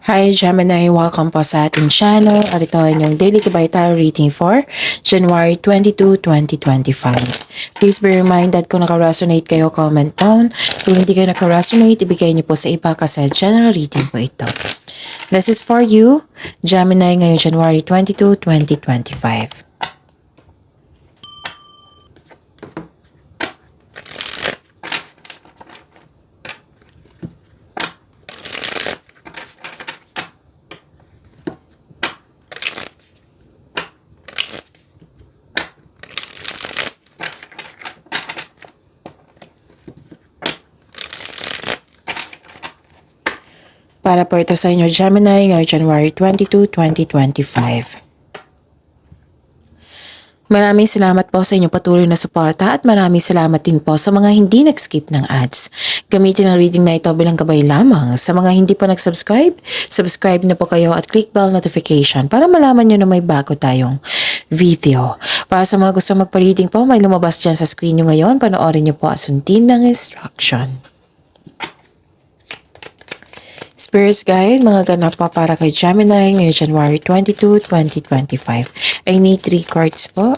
Hi Gemini, welcome po sa ating channel. At ito ay yung Daily Gabay Tarot Reading for January 22, 2025. Please be reminded kung naka-resonate kayo, comment down. Kung hindi kayo naka-resonate, ibigay niyo po sa iba kasi general reading po ito. This is for you, Gemini, ngayong January 22, 2025. Para po ito sa inyo, Gemini, ngayong January 22, 2025. Maraming salamat po sa inyong patuloy na suporta at maraming salamat din po sa mga hindi nag-skip ng ads. Gamitin ang reading na ito bilang gabay lamang. Sa mga hindi pa nag-subscribe, subscribe na po kayo at click bell notification para malaman nyo na may bago tayong video. Para sa mga gusto magpa-reading po, may lumabas dyan sa screen nyo ngayon. Panoorin nyo po at sundin ng instruction. Spirits Guide, mga ganap pa para kay Gemini ngayong January 22, 2025. I need 3 cards po.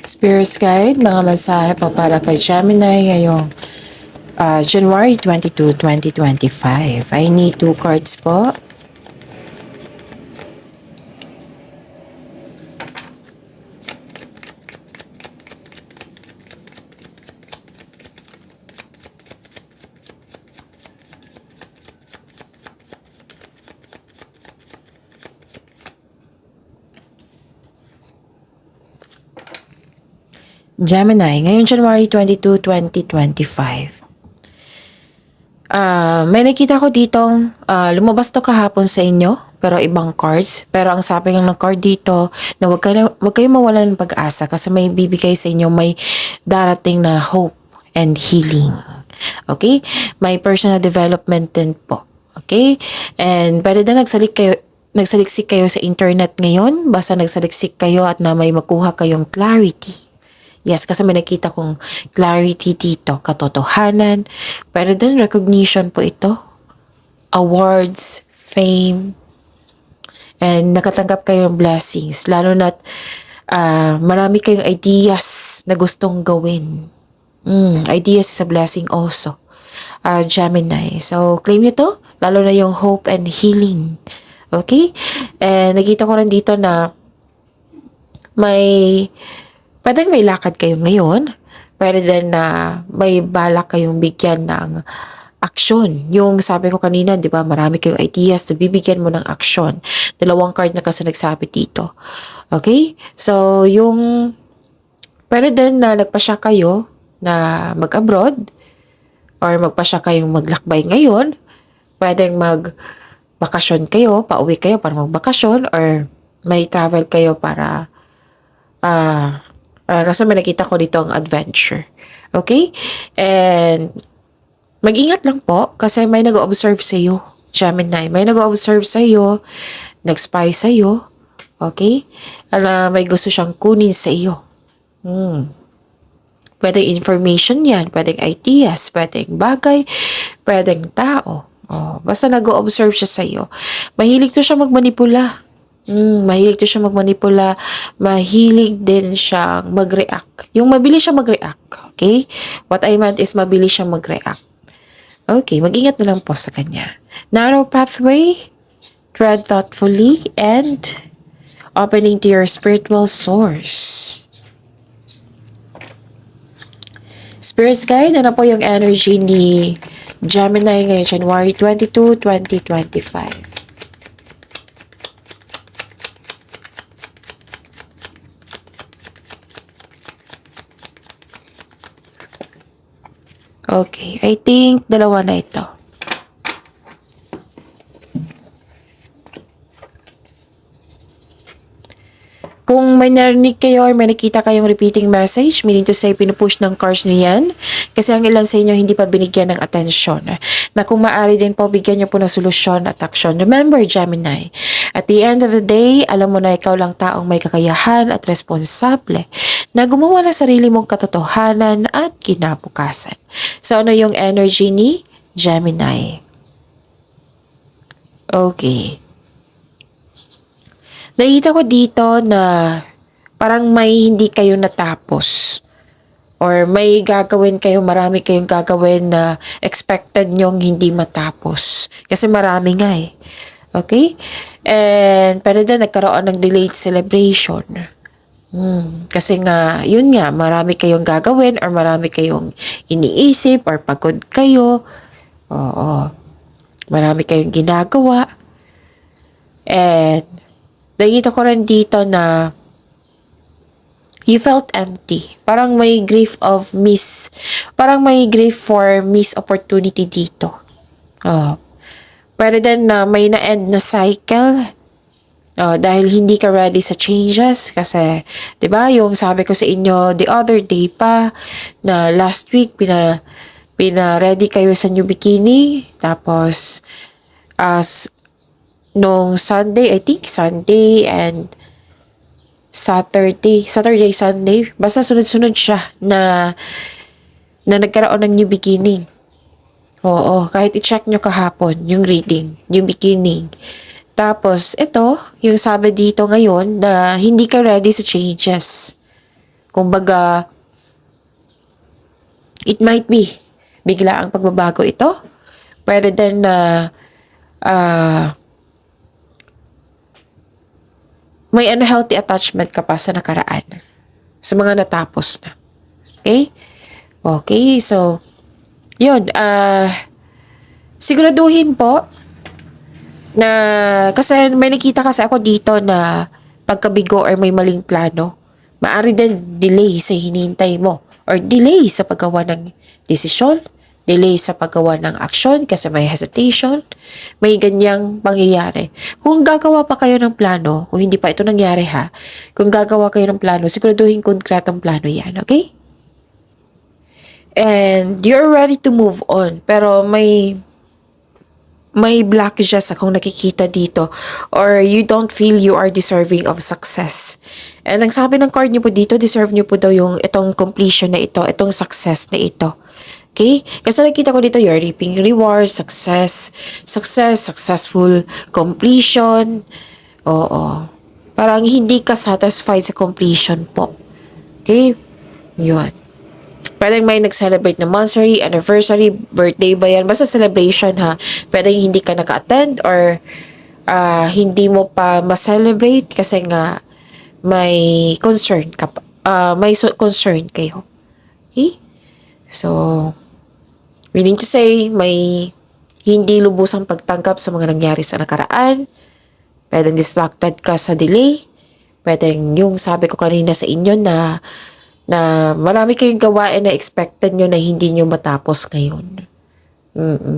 Spirits Guide, mga mensahe po para kay Gemini ngayong January 22, 2025. I need 2 cards po. Gemini, ngayong January 22, 2025. May nakita ko ditong lumabas to kahapon sa inyo, pero ibang cards. Pero ang sabi ng card dito, na wag kayo mawalan ng pag-asa kasi may bibigay sa inyo, may darating na hope and healing. Okay? May personal development din po. Okay? And pwede na nagsaliksik kayo sa internet ngayon, basta nagsaliksik kayo at na may makuha kayong clarity. Yes, kasi may nakita kong clarity dito, katotohanan, pero din recognition po ito, awards, fame, and nakatanggap kayo ng blessings, lalo na't marami kayong ideas na gustong gawin. Ideas is a blessing also, Gemini. So, claim nyo to, lalo na yung hope and healing. Okay? And nakita ko rin dito na pwedeng may lakad kayo ngayon, pwede din na may balak kayong bigyan ng aksyon. Yung sabi ko kanina, di ba, marami kayong ideas na bibigyan mo ng aksyon. 2 card na kasi nagsabi dito. Okay? So, yung pwede din na nagpasya kayo na mag-abroad or magpasya kayong maglakbay ngayon. Pwedeng magbakasyon kayo, pauwi kayo para magbakasyon or may travel kayo para kasi may nakita ko dito ang adventure. Okay? And mag-ingat lang po kasi may nag-observe sa iyo, Gemini. May nag-observe sa iyo, nag-spy sa iyo. Okay? May gusto siyang kunin sa iyo. Pwedeng information yan, pwedeng ideas, pwedeng bagay, pwedeng tao. Basta nag-observe siya sa iyo. Mahilig to siya magmanipula. Mahilig to siya magmanipula, mahilig din siya mag-react. Yung mabilis siya mag-react, okay? What I meant is mabilis siya mag-react. Okay, mag-ingat na lang po sa kanya. Narrow pathway, tread thoughtfully, and opening to your spiritual source. Spirits Guide, ano po yung energy ni Gemini ngayong January 22, 2025? Okay, I think dalawa na ito. Kung may narinig kayo or may nakita kayong repeating message, meaning to say, pinupush ng cards nyo yan. Kasi ang ilan sa inyo hindi pa binigyan ng atensyon. Na kung maaari din po, bigyan nyo po ng solusyon at aksyon. Remember, Gemini, at the end of the day, alam mo na ikaw lang taong may kakayahan at responsable na gumawa ng sarili mong katotohanan at kinabukasan. So, ano yung energy ni Gemini? Okay. Nakita ko dito na parang may hindi kayo natapos. Or may gagawin kayo, marami kayong gagawin na expected nyong hindi matapos. Kasi marami nga eh. Okay? And pero din nagkaroon ng delayed celebration. Kasi nga, yun nga, marami kayong gagawin or marami kayong iniisip or pagod kayo. Oo. Marami kayong ginagawa. And nakita ko rin dito na you felt empty. Parang may grief for missed opportunity dito. Pwede din na may na-end na cycle. Dahil hindi ka ready sa changes. Kasi, di ba yung sabi ko sa inyo the other day pa, na last week, pina-ready kayo sa new bikini. Tapos, nung Sunday, I think Sunday and Saturday, Sunday, basta sunod-sunod siya na nagkaroon ng new beginning. Oo, kahit i-check nyo kahapon, yung reading, yung beginning. Tapos, ito, yung sabi dito ngayon na hindi ka ready sa changes. Kumbaga, it might be bigla ang pagbabago ito. Pwede din na may unhealthy attachment ka pa sa nakaraan. Sa mga natapos na. Okay? Okay, so, yun. Siguraduhin po na, kasi may nakita kasi ako dito na pagkabigo or may maling plano, maaari din delay sa hinihintay mo or delay sa paggawa ng desisyon, delay sa paggawa ng aksyon kasi may hesitation, may ganyang pangyayari. Kung gagawa pa kayo ng plano, kung hindi pa ito nangyari ha, kung gagawa kayo ng plano, siguraduhin konkretong plano yan, okay? And you're ready to move on, pero may blockages akong nakikita dito or you don't feel you are deserving of success. And ang sabi ng card niyo po dito, deserve niyo po daw yung itong completion na ito, itong success na ito. Okay? Kasi nakita ko dito, you're reaping rewards, successful completion. Oo. Parang hindi ka satisfied sa completion po. Okay? Yun. Pwedeng may nag-celebrate na monthsary, anniversary, birthday ba yan? Basta celebration ha. Pwedeng hindi ka naka-attend or hindi mo pa ma-celebrate kasi nga may concern ka pa. May concern kayo. Okay? So, meaning to say, may hindi lubusang pagtanggap sa mga nangyari sa nakaraan. Pwedeng distracted ka sa delay. Pwedeng yung sabi ko kanina sa inyo na marami kayong gawain na expected nyo na hindi nyo matapos ngayon.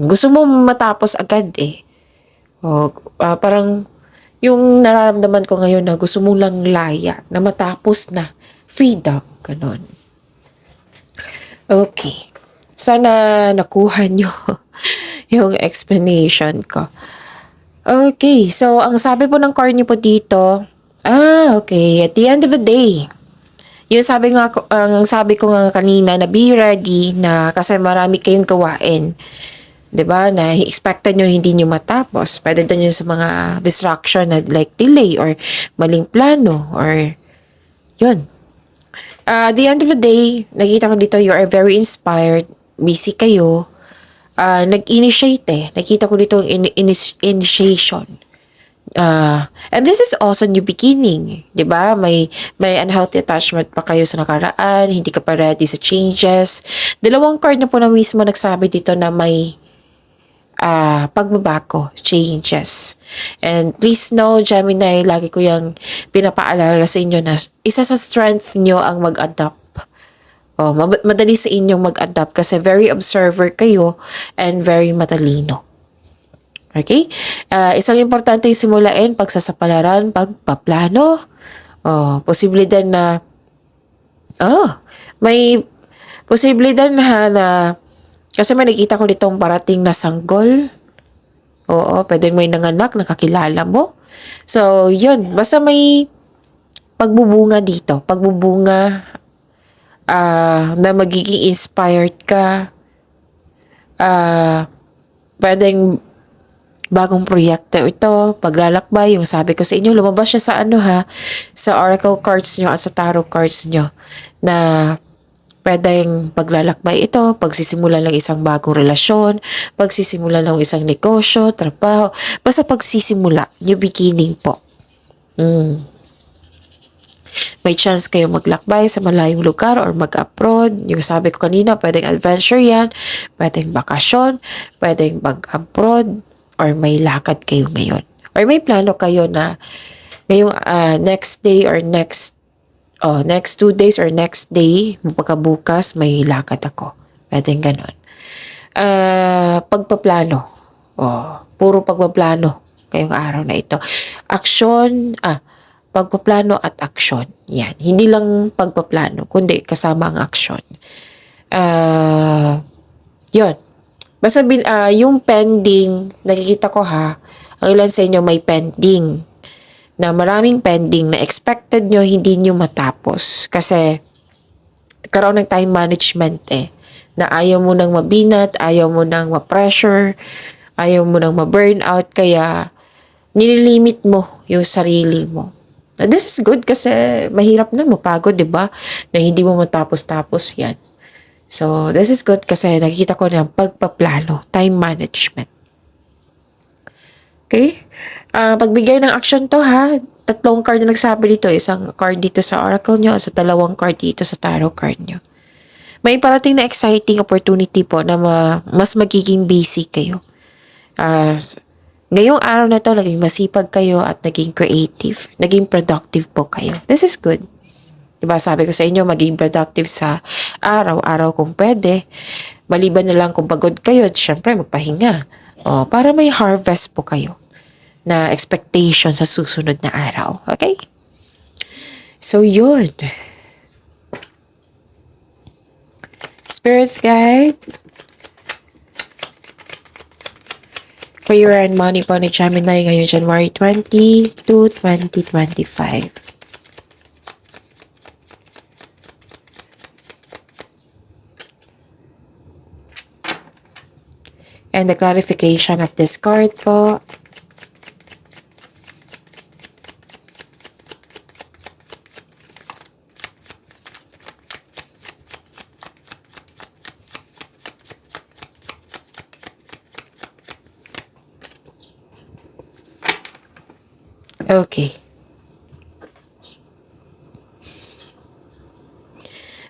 Gusto mo matapos agad eh. Parang yung nararamdaman ko ngayon na gusto mo lang laya, na matapos na. Freedom. Ganon. Okay. Sana nakuha nyo yung explanation ko. Okay. So, ang sabi po ng card nyo po dito, okay. At the end of the day, yung ang sabi ko nga kanina na be ready na kasi marami kayong gawain. 'Di ba? Na expected nyo hindi nyo matapos. Pwede din yun sa mga distraction na like delay or maling plano or yun. At the end of the day, nakita ko dito, you are very inspired. Busy kayo. Nag-initiate eh. Nakita ko dito initiation. And this is also new beginning. Diba? May unhealthy attachment pa kayo sa nakaraan. Hindi ka pa ready sa changes. Dalawang card na po na mismo nagsabi dito na may pagbabago, changes. And please know, Gemini, lagi ko yung pinapaalala sa inyo na isa sa strength nyo ang mag-adapt. Madali sa inyong mag-adapt kasi very observer kayo and very matalino. Okay? Isang importante yung simulain, pagsasapalaran, pagpaplano. Posibilidad na, may posibilidad na, kasi may nakita ko ditong parating na sanggol. Oo, pwedeng may nanganak, nakakilala mo. So, yun. Basta may pagbubunga dito. Pagbubunga na magiging inspired ka. Pwedeng bagong proyekto ito, paglalakbay, yung sabi ko sa inyo, lumabas siya sa sa oracle cards nyo at sa tarot cards nyo na pwedeng paglalakbay ito, pagsisimula ng isang bagong relasyon, pagsisimula ng isang negosyo, trabaho, basta pagsisimula, new beginning po. May chance kayo maglakbay sa malayong lugar or mag-abroad. Yung sabi ko kanina, pwedeng adventure yan, pwedeng bakasyon, pwedeng mag-abroad, or may lakad kayo ngayon. Or may plano kayo na ngayong next day or next 2 days or next day, pagkabukas, may lakad ako. Pwedeng ganon. Pagpaplano. Puro pagpaplano ngayong araw na ito. Aksyon, pagpaplano at aksyon. Yan. Hindi lang pagpaplano, kundi kasama ang aksyon. Yun. Basta yung pending, nakikita ko ang ilan sa inyo may pending. Na maraming pending na expected nyo, hindi nyo matapos. Kasi, karoon ng time management na ayaw mo nang mabinat, ayaw mo nang ma-pressure, ayaw mo nang ma-burnout, kaya nililimit mo yung sarili mo. Now, this is good kasi mahirap na mapagod, diba? Na hindi mo matapos-tapos yan. So, this is good kasi nakikita ko ng pagpaplano, time management. Okay? Pagbigay ng action to 3 card na nagsabi dito. Isang card dito sa oracle nyo, sa 2 card dito sa tarot card nyo. May parating na exciting opportunity po na mas magiging busy kayo. Ngayong araw na to, naging masipag kayo at naging creative, naging productive po kayo. This is good. Diba, sabi ko sa inyo, maging productive sa araw-araw kung pwede. Maliban na lang kung pagod kayo, syempre magpahinga. Para may harvest po kayo na expectation sa susunod na araw. Okay? So, yun. Spirits guide. Career and money po ni Gemini ngayon January 20 to 2025. And the clarification of this card po. Okay.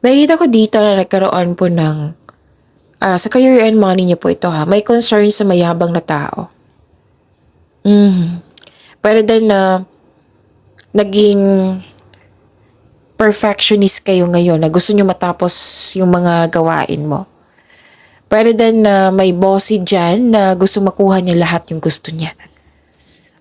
Nakikita ko dito na nagkaroon po ng sa career and money niyo po ito may concern sa mayabang na tao. Pwede din na naging perfectionist kayo ngayon na gusto niyo matapos yung mga gawain mo. Pwede din na may bossy dyan na gusto makuha niya lahat yung gusto niya.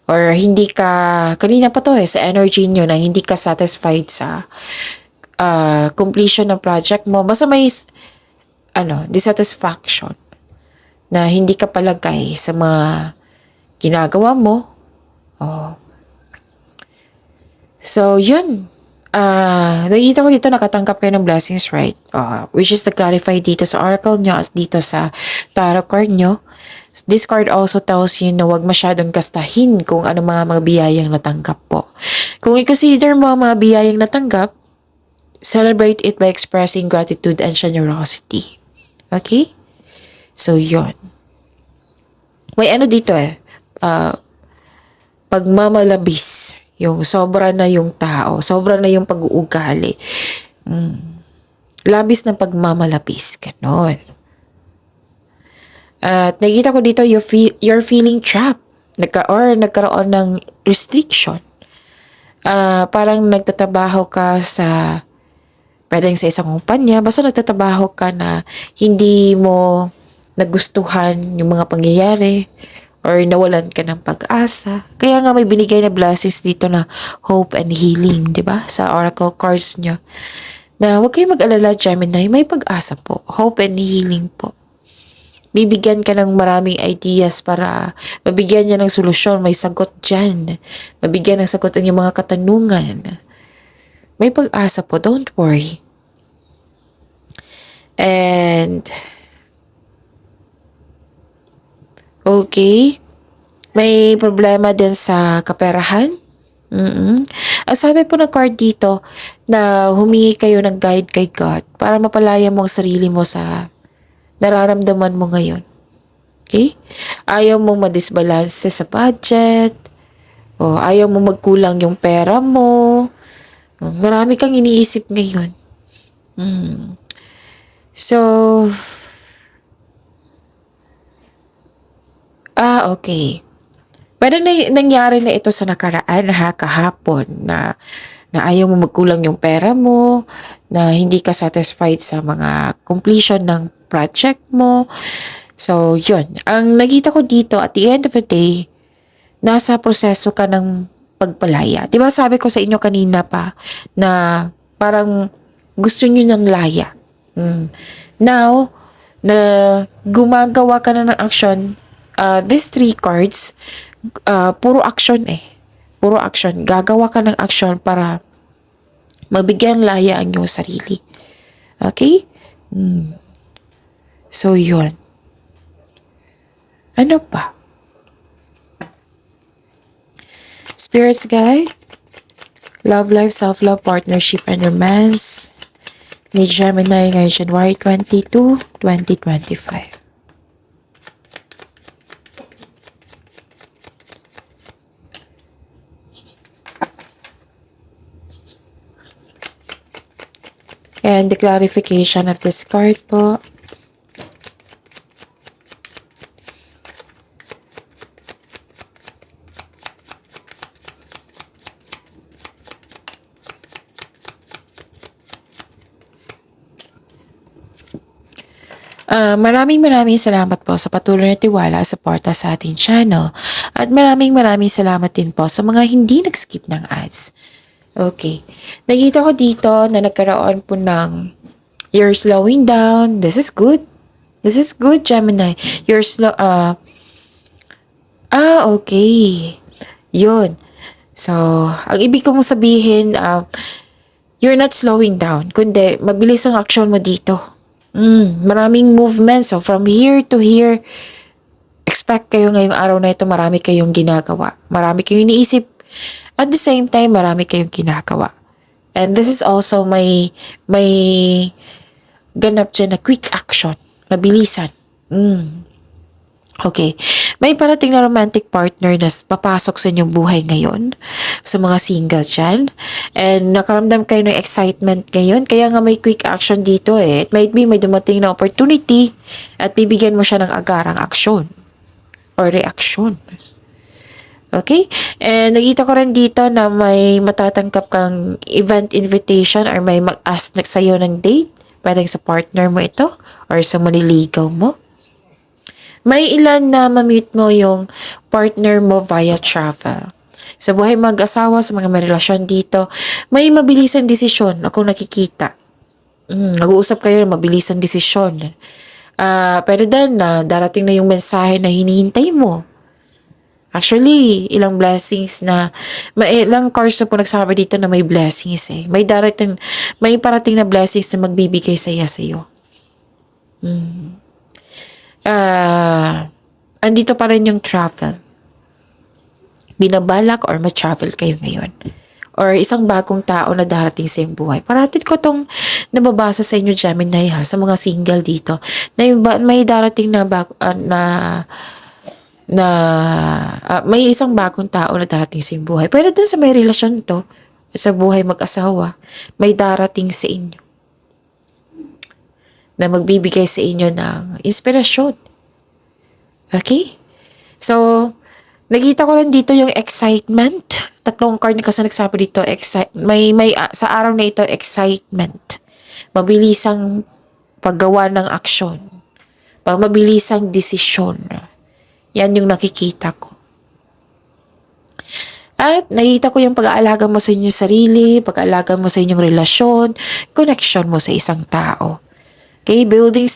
Or hindi ka, kanina pa to sa energy niyo na hindi ka satisfied sa completion ng project mo. Basta may dissatisfaction na hindi ka palagay sa mga ginagawa mo. So, yun. Nakikita ko dito nakatanggap kayo ng blessings, right? Which is to clarify dito sa oracle nyo as dito sa tarot card nyo. This card also tells you na huwag masyadong gastahin kung ano mga biyayang natanggap po. Kung i-consider mo ang mga biyayang natanggap, celebrate it by expressing gratitude and generosity. Okay? So, yun. May dito pagmamalabis. Yung sobra na yung tao. Sobra na yung pag-uugali. Labis ng pagmamalabis. Ganon. At nakikita ko dito, you're feeling trapped. Nagkaroon ng restriction. Parang nagtatrabaho ka sa Pwedeng sa isang kumpanya, basta nagtatrabaho ka na hindi mo nagustuhan yung mga pangyayari or nawalan ka ng pag-asa. Kaya nga may binigay na blessings dito na hope and healing, di ba? Sa oracle cards nyo. Na huwag kayong mag-alala, Gemini, may pag-asa po. Hope and healing po. Bibigyan ka ng maraming ideas para mabigyan niya ng solusyon. May sagot dyan. Mabigyan ng sagot ang iyong mga katanungan. May pag-asa po. Don't worry. And okay. May problema din sa kaperahan. Ang sabi po ng card dito na humingi kayo ng guide kay God para mapalaya mo ang sarili mo sa nararamdaman mo ngayon. Okay? Ayaw mong madisbalanse sa budget o ayaw mong magkulang yung pera mo. Marami kang iniisip ngayon. So, okay. Parang nangyari na ito sa nakaraan kahapon na ayaw mo magkulang yung pera mo, na hindi ka satisfied sa mga completion ng project mo. So, yun. Ang nakita ko dito at the end of the day, nasa proseso ka ng pagpalaya. Diba sabi ko sa inyo kanina pa na parang gusto nyo ng laya. Now, na gumagawa ka na ng action, these 3 cards, puro action Puro action. Gagawa ka ng action para mabigyan laya ang iyong sarili. Okay? So, yun. Ano pa? Spirits guide, love life, self-love, partnership, and romance. Ni Gemini ngayong January 22, 2025. And the clarification of this card po. Maraming salamat po sa patuloy na tiwala at suporta sa ating channel. At maraming salamat din po sa mga hindi nag-skip ng ads. Okay. Nakita ko dito na nagkaroon po ng you're slowing down. This is good. This is good, Gemini. You're okay. Yun. So, ang ibig ko mong sabihin, you're not slowing down, kundi mabilis ang action mo dito. Maraming movement. So, from here to here, expect kayo ngayong araw na ito, marami kayong ginagawa. Marami kayong iniisip. At the same time, marami kayong ginagawa. And this is also may ganap dyan na quick action. Mabilisan. Okay. May parating na romantic partner na papasok sa inyong buhay ngayon. Sa mga single dyan. And nakaramdam kayo ng excitement ngayon. Kaya nga may quick action dito It might be may dumating na opportunity at bibigyan mo siya ng agarang aksyon or reaksyon. Okay? And nakita ko rin dito na may matatanggap kang event invitation or may mag-ask sa'yo ng date. Pwedeng sa partner mo ito or sa maniligaw mo. May ilan na ma-meet mo yung partner mo via travel. Sa buhay mag-asawa, sa mga may relasyon dito, may mabilisang desisyon akong nakikita. Nag-uusap kayo ng mabilisang desisyon. Pero then, darating na yung mensahe na hinihintay mo. Actually, ilang blessings na, may ilang cards na po nagsabi dito na may blessings may parating na blessings na magbibigay saya sa'yo. Andito pa rin yung travel. Binabalak or ma-travel kayo ngayon. Or isang bagong tao na darating sa iyong buhay. Parating ko tong nababasa sa inyo, Gemini, sa mga single dito. Na may darating na may isang bagong tao na darating sa iyong buhay. Pero din sa may relasyon to, sa buhay mag-asawa, may darating sa inyo na magbibigay sa inyo ng inspirasyon. Okay? So, nakita ko lang dito yung excitement. Tatlong card na kasi nagsabi dito, sa araw na ito, excitement. mabilisang paggawa ng aksyon, mabilisang desisyon. Yan yung nakikita ko. At nakita ko yung pag-aalaga mo sa inyong sarili, pag-aalaga mo sa inyong relasyon, connection mo sa isang tao. Okay, building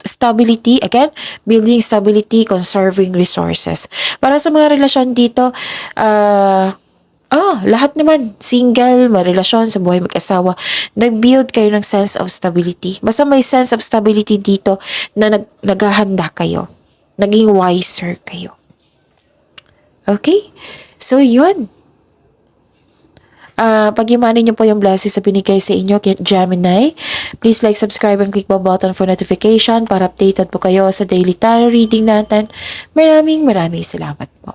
stability, again, building stability, conserving resources. Para sa mga relasyon dito, lahat naman, single, may relasyon, sa buhay mag-asawa, nag-build kayo ng sense of stability. Basta may sense of stability dito na naghahanda kayo. Naging wiser kayo. Okay? So, yun. Pag-imanin niyo po yung blessings na binigay sa inyo, Gemini. Please like, subscribe, and click the button for notification para updated po kayo sa daily tarot reading natin. Maraming salamat po.